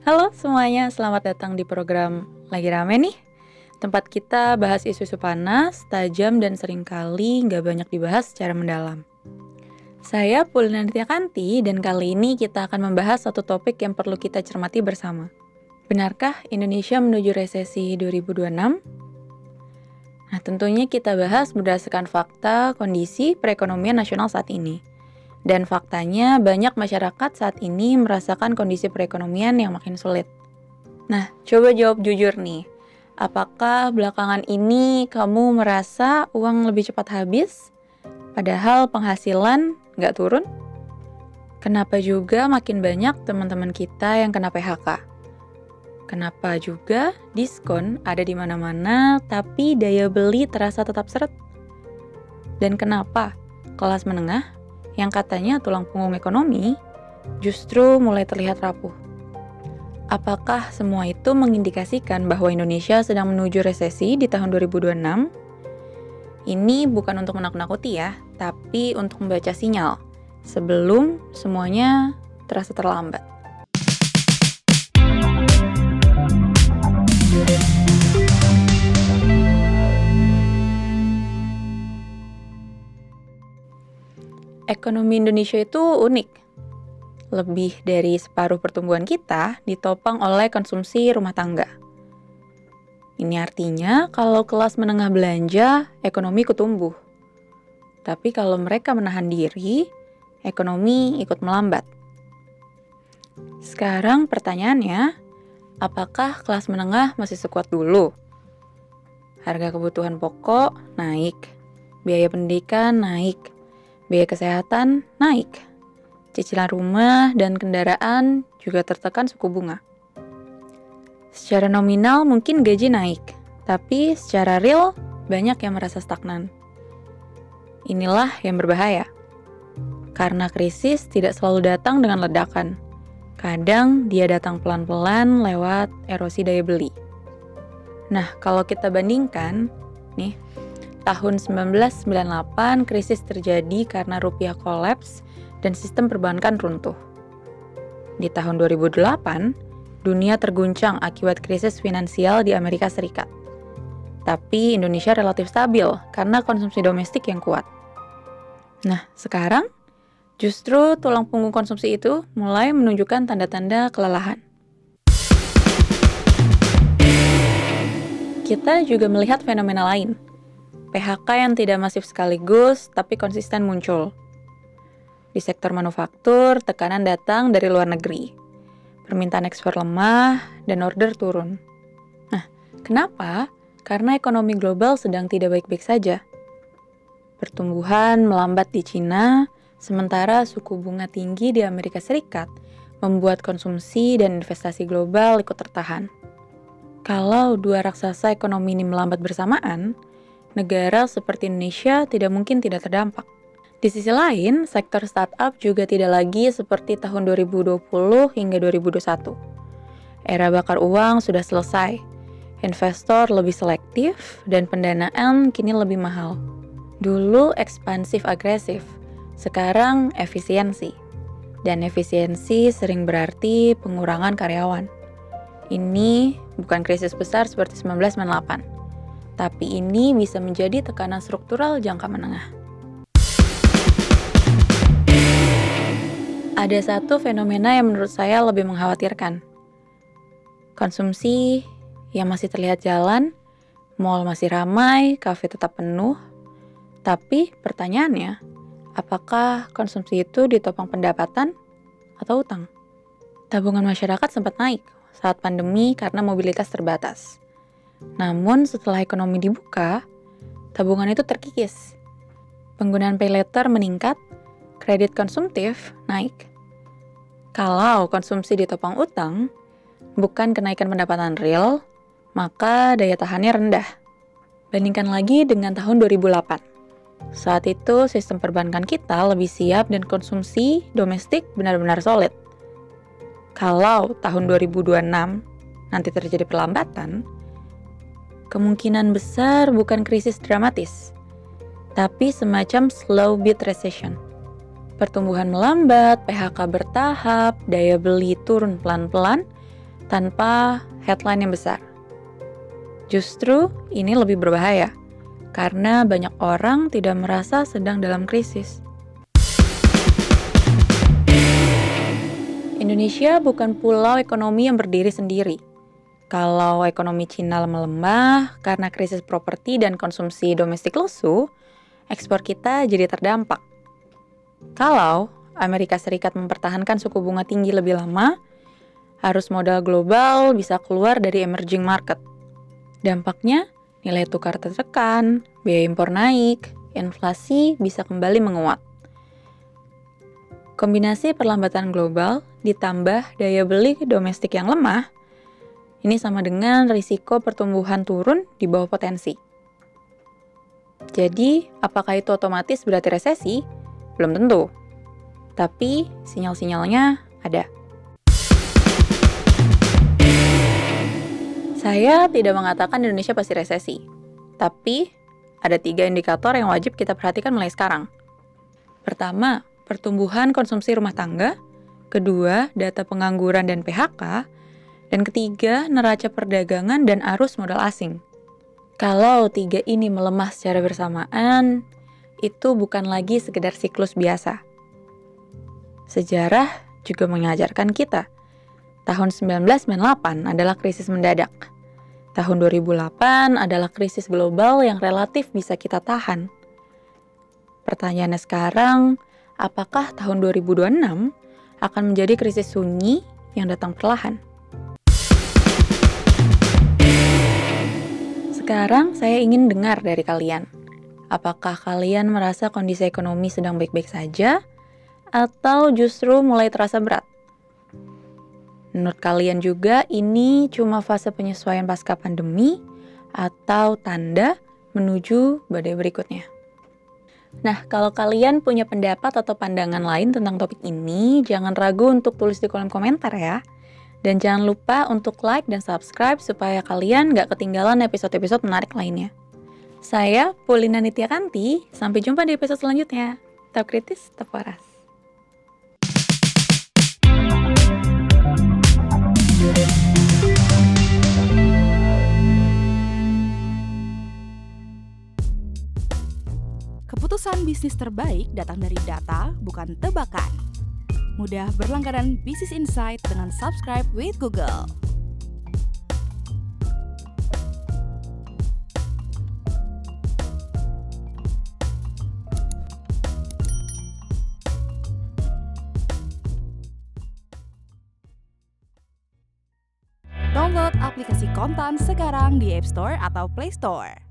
Halo semuanya, selamat datang di program Lagi Rame nih. Tempat kita bahas isu-isu panas, tajam, dan seringkali nggak banyak dibahas secara mendalam. Saya Pulina Kanti, dan kali ini kita akan membahas satu topik yang perlu kita cermati bersama. Benarkah Indonesia menuju resesi 2026? Nah, tentunya kita bahas berdasarkan fakta kondisi perekonomian nasional saat ini. Dan faktanya banyak masyarakat saat ini merasakan kondisi perekonomian yang makin sulit. Nah, coba jawab jujur nih. Apakah belakangan ini kamu merasa uang lebih cepat habis, padahal penghasilan nggak turun? Kenapa juga makin banyak teman-teman kita yang kena PHK? Kenapa juga diskon ada di mana-mana, tapi daya beli terasa tetap seret? Dan kenapa kelas menengah yang katanya tulang punggung ekonomi justru mulai terlihat rapuh? Apakah semua itu mengindikasikan bahwa Indonesia sedang menuju resesi di tahun 2026? Ini bukan untuk menakut-nakuti ya, tapi untuk membaca sinyal sebelum semuanya terasa terlambat. Ekonomi Indonesia itu unik. Lebih dari separuh pertumbuhan kita ditopang oleh konsumsi rumah tangga. Ini artinya kalau kelas menengah belanja, ekonomi ikut tumbuh. Tapi kalau mereka menahan diri, ekonomi ikut melambat. Sekarang pertanyaannya, apakah kelas menengah masih sekuat dulu? Harga kebutuhan pokok naik, biaya pendidikan naik, biaya kesehatan naik. Cicilan rumah dan kendaraan juga tertekan suku bunga. Secara nominal mungkin gaji naik, tapi secara real banyak yang merasa stagnan. Inilah yang berbahaya. Karena krisis tidak selalu datang dengan ledakan. Kadang dia datang pelan-pelan lewat erosi daya beli. Nah, kalau kita bandingkan, nih, tahun 1998 krisis terjadi karena rupiah kolaps dan sistem perbankan runtuh. Di tahun 2008, dunia terguncang akibat krisis finansial di Amerika Serikat. Tapi Indonesia relatif stabil karena konsumsi domestik yang kuat. Nah, sekarang justru tulang punggung konsumsi itu mulai menunjukkan tanda-tanda kelelahan. Kita juga melihat fenomena lain. PHK yang tidak masif sekaligus tapi konsisten muncul. Di sektor manufaktur, tekanan datang dari luar negeri. Permintaan ekspor lemah dan order turun. Nah, kenapa? Karena ekonomi global sedang tidak baik-baik saja. Pertumbuhan melambat di Cina, sementara suku bunga tinggi di Amerika Serikat membuat konsumsi dan investasi global ikut tertahan. Kalau dua raksasa ekonomi ini melambat bersamaan, negara seperti Indonesia tidak mungkin tidak terdampak. Di sisi lain, sektor startup juga tidak lagi seperti tahun 2020 hingga 2021. Era bakar uang sudah selesai. Investor lebih selektif dan pendanaan kini lebih mahal. Dulu ekspansif agresif, sekarang efisiensi. Dan efisiensi sering berarti pengurangan karyawan. Ini bukan krisis besar seperti 1998, tapi ini bisa menjadi tekanan struktural jangka menengah. Ada satu fenomena yang menurut saya lebih mengkhawatirkan. Konsumsi yang masih terlihat jalan, mall masih ramai, kafe tetap penuh. Tapi pertanyaannya, apakah konsumsi itu ditopang pendapatan atau utang? Tabungan masyarakat sempat naik saat pandemi karena mobilitas terbatas. Namun setelah ekonomi dibuka, tabungan itu terkikis. Penggunaan pay later meningkat, kredit konsumtif naik. Kalau konsumsi ditopang utang, bukan kenaikan pendapatan real, maka daya tahannya rendah. Bandingkan lagi dengan tahun 2008. Saat itu sistem perbankan kita lebih siap dan konsumsi domestik benar-benar solid. Kalau tahun 2026 nanti terjadi perlambatan, kemungkinan besar bukan krisis dramatis, tapi semacam slow beat recession. Pertumbuhan melambat, PHK bertahap, daya beli turun pelan-pelan, tanpa headline yang besar. Justru ini lebih berbahaya, karena banyak orang tidak merasa sedang dalam krisis. Indonesia bukan pulau ekonomi yang berdiri sendiri. Kalau ekonomi Cina melemah karena krisis properti dan konsumsi domestik lesu, ekspor kita jadi terdampak. Kalau Amerika Serikat mempertahankan suku bunga tinggi lebih lama, arus modal global bisa keluar dari emerging market. Dampaknya, nilai tukar tertekan, biaya impor naik, inflasi bisa kembali menguat. Kombinasi perlambatan global ditambah daya beli domestik yang lemah, ini sama dengan risiko pertumbuhan turun di bawah potensi. Jadi, apakah itu otomatis berarti resesi? Belum tentu. Tapi, sinyal-sinyalnya ada. Saya tidak mengatakan Indonesia pasti resesi. Tapi, ada 3 indikator yang wajib kita perhatikan mulai sekarang. Pertama, pertumbuhan konsumsi rumah tangga. Kedua, data pengangguran dan PHK. Dan ketiga, neraca perdagangan dan arus modal asing. Kalau 3 ini melemah secara bersamaan, itu bukan lagi sekedar siklus biasa. Sejarah juga mengajarkan kita. Tahun 1998 adalah krisis mendadak. Tahun 2008 adalah krisis global yang relatif bisa kita tahan. Pertanyaannya sekarang, apakah tahun 2026 akan menjadi krisis sunyi yang datang perlahan? Sekarang saya ingin dengar dari kalian. Apakah kalian merasa kondisi ekonomi sedang baik-baik saja? Atau justru mulai terasa berat? Menurut kalian juga ini cuma fase penyesuaian pasca pandemi atau tanda menuju badai berikutnya? Nah, kalau kalian punya pendapat atau pandangan lain tentang topik ini, jangan ragu untuk tulis di kolom komentar ya. Dan jangan lupa untuk like dan subscribe supaya kalian gak ketinggalan episode-episode menarik lainnya. Saya Paulina Nityakanti, sampai jumpa di episode selanjutnya. Tetap kritis, tetap waras. Keputusan bisnis terbaik datang dari data, bukan tebakan. Mudah berlangganan Business Insight dengan subscribe with Google. Download aplikasi Kontan sekarang di App Store atau Play Store.